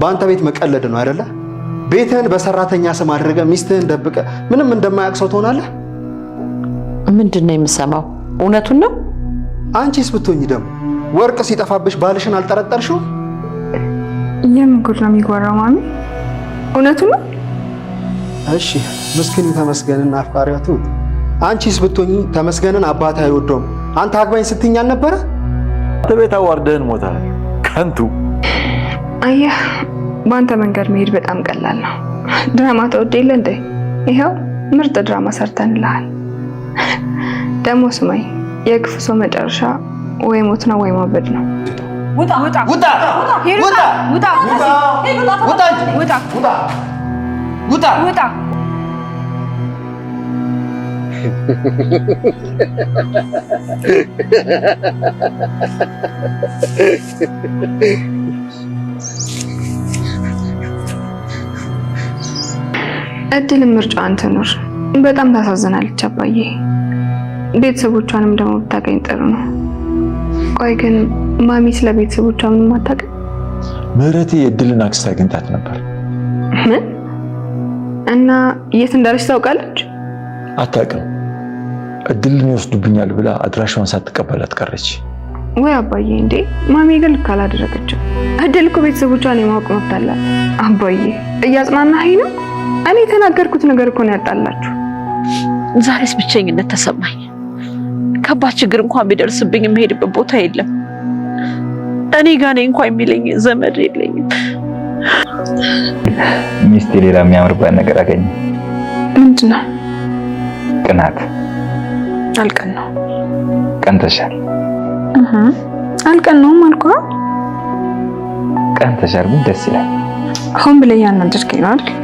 በአንተ ቤት መቀለድ ነው አይደለ? ቤትህን በሰራተኛ ስም አድርገህ ሚስትህን ደብቀህ ምንም እንደማያውቅ ሰው ትሆናለህ። ምንድነው የምሰማው? እውነቱን ነው? አንቺስ ብትሆኚ ደግሞ ወርቅ ሲጠፋብሽ ባልሽን አልጠረጠርሽው? የምን ጉድ ነው የሚጎራው ማሚ? እውነቱን ነው? እሺ ምስኪኑ ተመስገንና አፍቃሪዋ ትሁት፣ አንቺስ ብትሆኚ ተመስገንን አባታ አይወደውም አንተ አግባኝ ስትይኝ አልነበረ? ተቤታ ዋርደህን ሞታል ከንቱ። አየህ በአንተ መንገድ መሄድ በጣም ቀላል ነው። ድራማ ተወደ የለ እንዴ? ይኸው ምርጥ ድራማ ሰርተንልሃል። ደግሞ ስማኝ፣ የክፉ ሰው መጨረሻ ወይ ሞት ነው ወይ ማበድ ነው። ውጣ ውጣ ውጣ ውጣ ውጣ ውጣ ውጣ ውጣ። እድል ምርጫዋን ትኑር። በጣም ታሳዝናለች አባዬ። ቤተሰቦቿንም ደግሞ ብታገኝ ጥሩ ነው። ቆይ ግን ማሚ ስለ ቤተሰቦቿ ምንም አታውቅም? ምህረቴ የእድልን አክስት አግኝታት ነበር። ምን? እና የት እንዳለች ታውቃለች? አታውቅም። እድልን ይወስዱብኛል ብላ አድራሻዋን ሳትቀበላት ቀረች። ወይ አባዬ፣ እንዴ ማሚ ግን ልክ አላደረገችም። እድል እኮ ቤተሰቦቿን የማወቅ መብት አላት። አባዬ እያጽናናኸኝ ነው? እኔ የተናገርኩት ነገር እኮ ነው ያጣላችሁ። ዛሬስ ብቸኝነት ተሰማኝ። ከባድ ችግር እንኳን ቢደርስብኝ የምሄድበት ቦታ የለም። እኔ ጋር ነኝ እንኳን የሚለኝ ዘመድ የለኝም። ሚስቴ ሌላ የሚያምርባት ነገር አገኘ። ምንድነው? ቅናት። አልቀን ነው። ቀንተሻል። አልቀን ነው ማልኩ። ቀንተሻል ግን ደስ ይላል። አሁን ብለህ ያናደድከኝ ነው አይደል?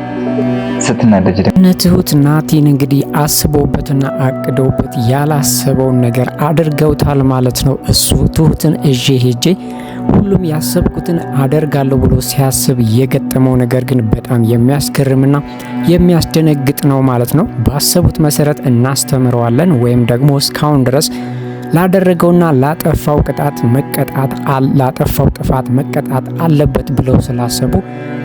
ስትናደጅ ትሁት ናቲን እንግዲህ አስበውበትና አቅደውበት ያላሰበውን ነገር አድርገውታል ማለት ነው። እሱ ትሁትን እጄ ሄጄ ሁሉም ያሰብኩትን አደርጋለሁ ብሎ ሲያስብ የገጠመው ነገር ግን በጣም የሚያስገርምና የሚያስደነግጥ ነው ማለት ነው። ባሰቡት መሰረት እናስተምረዋለን ወይም ደግሞ እስካሁን ድረስ ላደረገውና ላጠፋው ጥፋት መቀጣት አለበት ብለው ስላሰቡ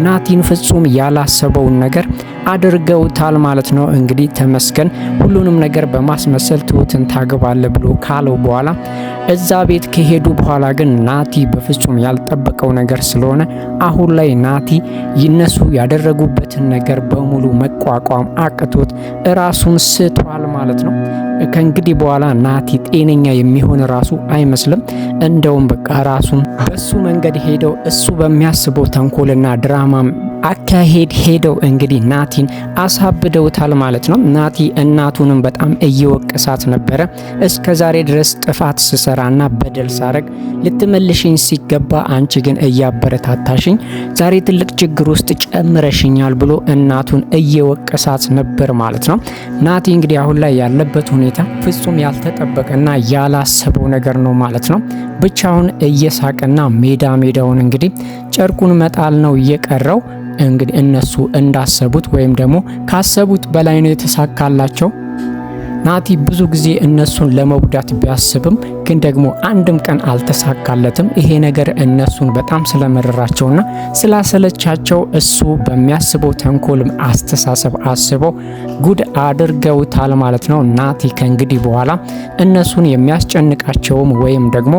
ናቲን ፍጹም ያላሰበውን ነገር አድርገውታል ማለት ነው። እንግዲህ ተመስገን ሁሉንም ነገር በማስመሰል ትሁትን ታገባለ ብሎ ካለው በኋላ እዛ ቤት ከሄዱ በኋላ ግን ናቲ በፍጹም ያልጠበቀው ነገር ስለሆነ አሁን ላይ ናቲ ይነሱ ያደረጉበትን ነገር በሙሉ መቋቋም አቅቶት ራሱን ስቷል ማለት ነው። ከእንግዲህ በኋላ ናቲ ጤነኛ የሚሆን ራሱ አይመስልም። እንደውም በቃ ራሱን በሱ መንገድ ሄደው እሱ በሚያስበው ተንኮልና ድራማ አካሄድ ሄደው እንግዲህ ናቲን አሳብደውታል ማለት ነው። ናቲ እናቱንም በጣም እየወቀሳት ነበረ። እስከ ዛሬ ድረስ ጥፋት ስሰራና በደል ሳረግ ልትመልሽኝ ሲገባ አንቺ ግን እያበረታታሽኝ ዛሬ ትልቅ ችግር ውስጥ ጨምረሽኛል ብሎ እናቱን እየወቀሳት ነበር ማለት ነው። ናቲ እንግዲህ አሁን ላይ ያለበት ሁኔታ ፍጹም ያልተጠበቀና ያላሰበው ነገር ነው ማለት ነው። ብቻውን እየሳቀና ሜዳውን እንግዲህ ጨርቁን መጣል ነው እየቀረው። እንግዲህ እነሱ እንዳሰቡት ወይም ደግሞ ካሰቡት በላይ ነው የተሳካላቸው። ናቲ ብዙ ጊዜ እነሱን ለመጉዳት ቢያስብም ግን ደግሞ አንድም ቀን አልተሳካለትም። ይሄ ነገር እነሱን በጣም ስለመረራቸውና ስላሰለቻቸው እሱ በሚያስበው ተንኮልም አስተሳሰብ አስበው ጉድ አድርገውታል ማለት ነው። ናቲ ከእንግዲህ በኋላ እነሱን የሚያስጨንቃቸውም ወይም ደግሞ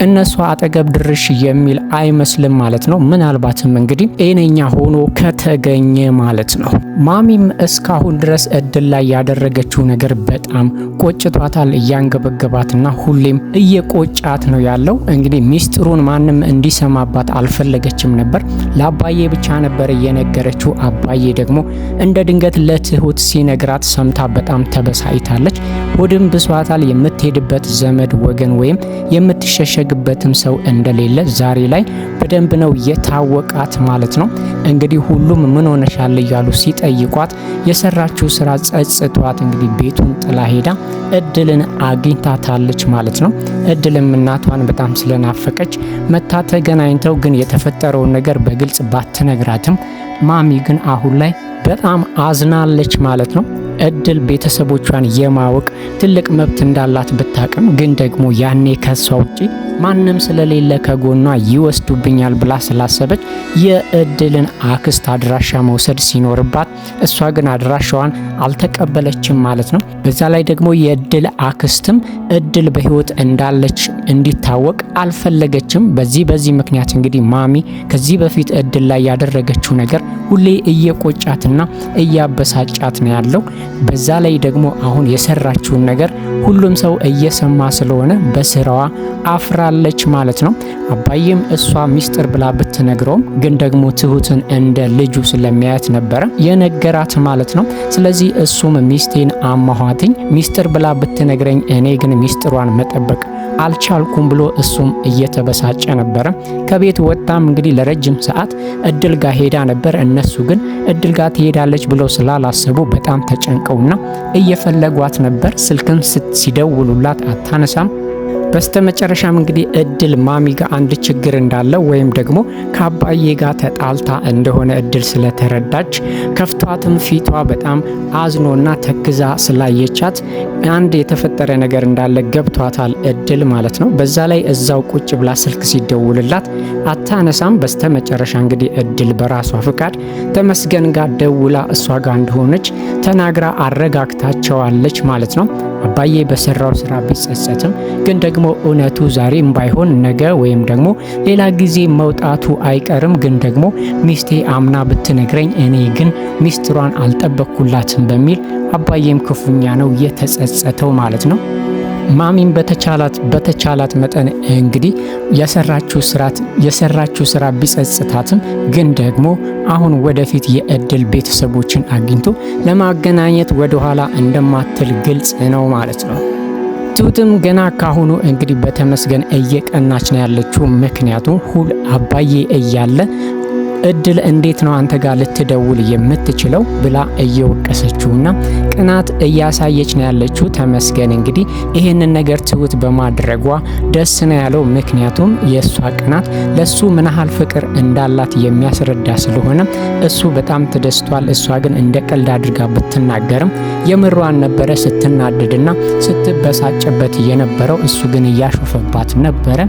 እነሱ አጠገብ ድርሽ የሚል አይመስልም ማለት ነው። ምናልባትም እንግዲህ ጤነኛ ሆኖ ከተገኘ ማለት ነው። ማሚም እስካሁን ድረስ እድል ላይ ያደረገችው ነገር በጣም ቆጭቷታል፣ እያንገበገባትና ሁሌም እየቆጫት ነው ያለው። እንግዲህ ሚስጥሩን ማንም እንዲሰማባት አልፈለገችም ነበር። ለአባዬ ብቻ ነበር እየነገረችው። አባዬ ደግሞ እንደ ድንገት ለትሁት ሲነግራት ሰምታ በጣም ተበሳይታለች። ሆድም ብሷታል። የምትሄድበት ዘመድ ወገን ወይም የምትሸሸግበትም ሰው እንደሌለ ዛሬ ላይ በደንብ ነው የታወቃት ማለት ነው። እንግዲህ ሁሉም ምን ሆነሻል እያሉ ሲጠይቋት የሰራችው ስራ ጸጽቷት እንግዲህ ቤቱን ጥላ ሄዳ እድልን አግኝታታለች ማለት ነው። እድልም እናቷን በጣም ስለናፈቀች መታ ተገናኝተው ግን የተፈጠረውን ነገር በግልጽ ባትነግራትም ማሚ ግን አሁን ላይ በጣም አዝናለች ማለት ነው። እድል ቤተሰቦቿን የማወቅ ትልቅ መብት እንዳላት ብታቅም ግን ደግሞ ያኔ ከሷ ውጪ ማንም ስለሌለ ከጎኗ ይወስዱብኛል ብላ ስላሰበች የእድልን አክስት አድራሻ መውሰድ ሲኖርባት እሷ ግን አድራሻዋን አልተቀበለችም ማለት ነው። በዛ ላይ ደግሞ የእድል አክስትም እድል በህይወት እንዳለች እንዲታወቅ አልፈለገችም። በዚህ ምክንያት እንግዲህ ማሚ ከዚህ በፊት እድል ላይ ያደረገችው ነገር ሁሌ እየቆጫትና እያበሳጫት ነው ያለው። በዛ ላይ ደግሞ አሁን የሰራችውን ነገር ሁሉም ሰው እየሰማ ስለሆነ በስራዋ አፍራለች ማለት ነው። አባዬም እሷ ሚስጥር ብላ ብትነግረውም ግን ደግሞ ትሁትን እንደ ልጁ ስለሚያያት ነበረ የነገራት ማለት ነው። ስለዚህ እሱም ሚስቴን አማኋትኝ ሚስጥር ብላ ብትነግረኝ እኔ ግን ሚስጥሯን መጠበቅ አልቻልኩም ብሎ እሱም እየተበሳጨ ነበረ። ከቤት ወጣም እንግዲህ ለረጅም ሰዓት እድል ጋር ሄዳ ነበር። እነሱ ግን እድል ጋር ትሄዳለች ብለው ስላላሰቡ በጣም ተጨንቀውና እየፈለጓት ነበር። ስልክም ሲደውሉላት አታነሳም። በስተመጨረሻም እንግዲህ እድል ማሚ ጋር አንድ ችግር እንዳለው ወይም ደግሞ ከአባዬ ጋር ተጣልታ እንደሆነ እድል ስለተረዳች ከፍቷትም ፊቷ በጣም አዝኖና ተክዛ ስላየቻት አንድ የተፈጠረ ነገር እንዳለ ገብቷታል እድል ማለት ነው። በዛ ላይ እዛው ቁጭ ብላ ስልክ ሲደውልላት አታነሳም። በስተመጨረሻ እንግዲህ እድል በራሷ ፍቃድ ተመስገን ጋር ደውላ እሷ ጋር እንደሆነች ተናግራ አረጋግታቸዋለች ማለት ነው። አባዬ በሰራው ስራ ቢጸጸትም ግን ደግሞ እውነቱ ዛሬም ባይሆን ነገ ወይም ደግሞ ሌላ ጊዜ መውጣቱ አይቀርም። ግን ደግሞ ሚስቴ አምና ብትነግረኝ እኔ ግን ሚስጥሯን አልጠበቅኩላትም በሚል አባዬም ክፉኛ ነው የተጸጸተው ማለት ነው። ማሚም በተቻላት መጠን እንግዲህ የሰራችው ስራ ቢጸጽታትም ግን ደግሞ አሁን ወደፊት የእድል ቤተሰቦችን አግኝቶ ለማገናኘት ወደኋላ እንደማትል ግልጽ ነው ማለት ነው። ትሁትም ገና ካሁኑ እንግዲህ በተመስገን እየቀናች ነው ያለችው። ምክንያቱም ሁሉ አባዬ እያለ እድል እንዴት ነው አንተ ጋር ልትደውል የምትችለው ብላ እየወቀሰችውና ቅናት እያሳየች ነው ያለችው። ተመስገን እንግዲህ ይሄንን ነገር ትሁት በማድረጓ ደስ ነው ያለው። ምክንያቱም የእሷ ቅናት ለሱ ምን ያህል ፍቅር እንዳላት የሚያስረዳ ስለሆነ እሱ በጣም ተደስቷል። እሷ ግን እንደ ቀልድ አድርጋ ብትናገርም የምሯን ነበረ ስትናደድና ስትበሳጭበት የነበረው። እሱ ግን እያሾፈባት ነበረ።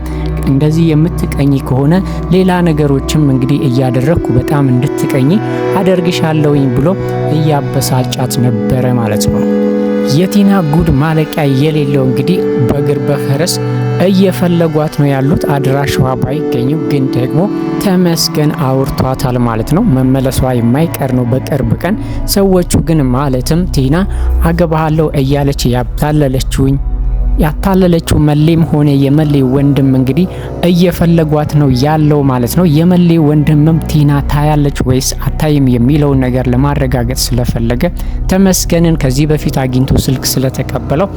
እንደዚህ የምትቀኝ ከሆነ ሌላ ነገሮችም እንግዲህ እያደረኩ በጣም እንድትቀኝ አደርግሻለሁኝ ብሎ እያበሳጫት ነበረ ማለት ነው። የቲና ጉድ ማለቂያ የሌለው እንግዲህ በእግር በፈረስ እየፈለጓት ነው ያሉት። አድራሻዋ ባይገኝም ግን ደግሞ ተመስገን አውርቷታል ማለት ነው። መመለሷ የማይቀር ነው በቅርብ ቀን። ሰዎቹ ግን ማለትም ቲና አገባሃለሁ እያለች ያታለለችው መሌም ሆነ የመሌ ወንድም እንግዲህ እየፈለጓት ነው ያለው ማለት ነው። የመሌ ወንድምም ቲና ታያለች ወይስ አታይም የሚለውን ነገር ለማረጋገጥ ስለፈለገ ተመስገንን ከዚህ በፊት አግኝቶ ስልክ ስለተቀበለው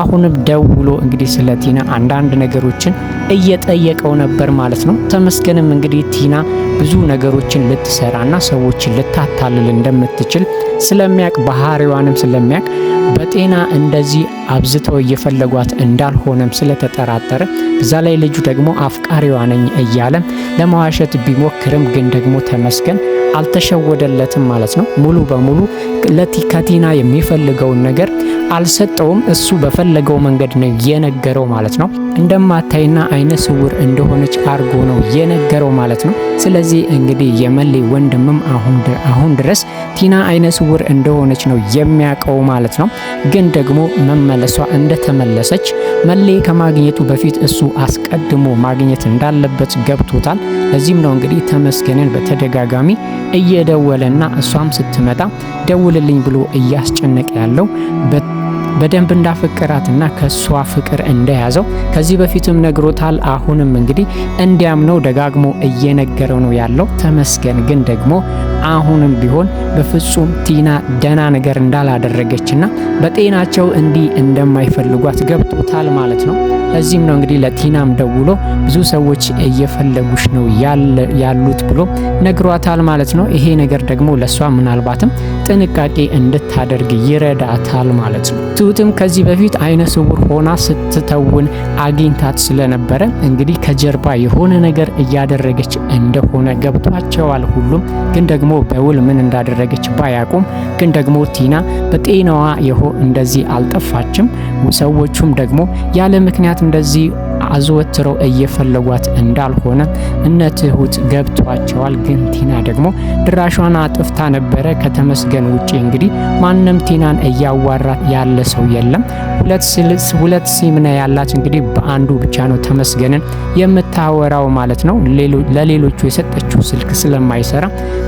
አሁንም ደውሎ እንግዲህ ስለ ቲና አንዳንድ ነገሮችን እየጠየቀው ነበር ማለት ነው። ተመስገንም እንግዲህ ቲና ብዙ ነገሮችን ልትሰራና ሰዎችን ልታታልል እንደምትችል ስለሚያቅ ባህሪዋንም ስለሚያቅ በጤና እንደዚህ አብዝተው እየፈለጓት እንዳልሆነም ስለተጠራጠረ በዛ ላይ ልጁ ደግሞ አፍቃሪዋ ነኝ እያለ ለማዋሸት ቢሞክርም ግን ደግሞ ተመስገን አልተሸወደለትም ማለት ነው። ሙሉ በሙሉ ከቲና የሚፈልገውን ነገር አልሰጠውም። እሱ በፈለገው መንገድ ነው የነገረው ማለት ነው። እንደማታይና አይነ ስውር እንደሆነች አርጎ ነው የነገረው ማለት ነው። ስለዚህ እንግዲህ የመሌ ወንድምም አሁን ድረስ ቲና አይነ ስውር እንደሆነች ነው የሚያውቀው ማለት ነው። ግን ደግሞ መመለሷ እንደተመለሰች መሌ ከማግኘቱ በፊት እሱ አስቀድሞ ማግኘት እንዳለበት ገብቶታል። ለዚህም ነው እንግዲህ ተመስገንን በተደጋጋሚ እየደወለና እሷም ስትመጣ ደውልልኝ ብሎ እያስጨነቀ ያለው በደንብ እንዳፈቀራትና ከሷ ፍቅር እንደያዘው ከዚህ በፊትም ነግሮታል። አሁንም እንግዲህ እንዲያምነው ደጋግሞ እየነገረው ነው ያለው። ተመስገን ግን ደግሞ አሁንም ቢሆን በፍጹም ቲና ደህና ነገር እንዳላደረገችና በጤናቸው እንዲህ እንደማይፈልጓት ገብቶታል ማለት ነው። ለዚህም ነው እንግዲህ ለቲናም ደውሎ ብዙ ሰዎች እየፈለጉሽ ነው ያሉት ብሎ ነግሯታል ማለት ነው። ይሄ ነገር ደግሞ ለሷ ምናልባትም ጥንቃቄ እንድታደርግ ይረዳታል ማለት ነው። ትሁትም ከዚህ በፊት አይነ ስውር ሆና ስትተውን አግኝታት ስለነበረ እንግዲህ ከጀርባ የሆነ ነገር እያደረገች እንደሆነ ገብቷቸዋል ሁሉም። ግን ደግሞ በውል ምን እንዳደረገች ባያቁም ግን ደግሞ ቲና በጤናዋ እንደዚህ አልጠፋችም። ሰዎቹም ደግሞ ያለ ምክንያት እንደዚህ አዘወትረው እየፈለጓት እንዳልሆነ እነ ትሁት ገብቷቸዋል። ግን ቲና ደግሞ ድራሿን አጥፍታ ነበረ። ከተመስገን ውጪ እንግዲህ ማንም ቲናን እያዋራት ያለ ሰው የለም። ሁለት ሲም ነው ያላት። እንግዲህ በአንዱ ብቻ ነው ተመስገንን የምታወራው ማለት ነው። ለሌሎቹ የሰጠችው ስልክ ስለማይሰራ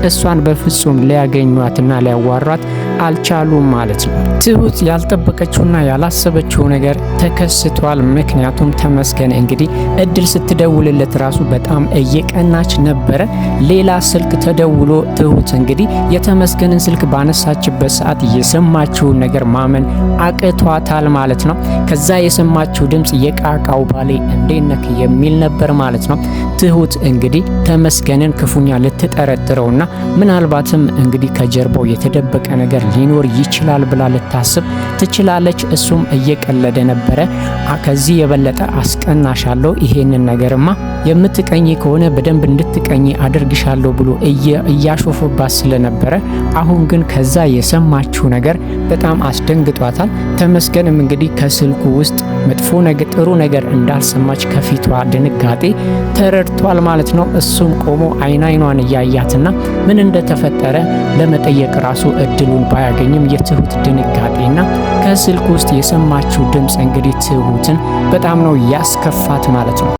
እሷን በፍጹም ሊያገኟትና ሊያዋሯት አልቻሉም ማለት ነው። ትሁት ያልጠበቀችውና ያላሰበችው ነገር ተከስቷል። ምክንያቱም ተመስገን እንግዲህ እድል ስትደውልለት ራሱ በጣም እየቀናች ነበረ። ሌላ ስልክ ተደውሎ ትሁት እንግዲህ የተመስገንን ስልክ ባነሳችበት ሰዓት የሰማችውን ነገር ማመን አቅቷታል ማለት ነው። ከዛ የሰማችው ድምጽ የቃቃው ባሌ እንዴት ነክ የሚል ነበር ማለት ነው። ትሁት እንግዲህ ተመስገንን ክፉኛ ልትጠረጥረውና ምናልባትም እንግዲህ ከጀርባው የተደበቀ ነገር ሊኖር ይችላል ብላ ልታስብ ትችላለች። እሱም እየቀለደ ነበረ። ከዚህ የበለጠ አስቀናሻለሁ፣ ይሄንን ነገርማ የምትቀኝ ከሆነ በደንብ እንድትቀኝ አድርግሻለሁ ብሎ እያሾፈባት ስለነበረ አሁን ግን ከዛ የሰማችው ነገር በጣም አስደንግጧታል። ተመስገንም እንግዲህ ከስልኩ ውስጥ መጥፎ ነገር ጥሩ ነገር እንዳልሰማች ከፊቷ ድንጋጤ ተረድቷል ማለት ነው። እሱም ቆሞ አይኗን እያያትና ምን እንደተፈጠረ ለመጠየቅ ራሱ እድሉን ባያገኝም የትሁት ድንጋጤና ከስልኩ ውስጥ የሰማችው ድምጽ እንግዲህ ትሁትን በጣም ነው ያስከፋት ማለት ነው።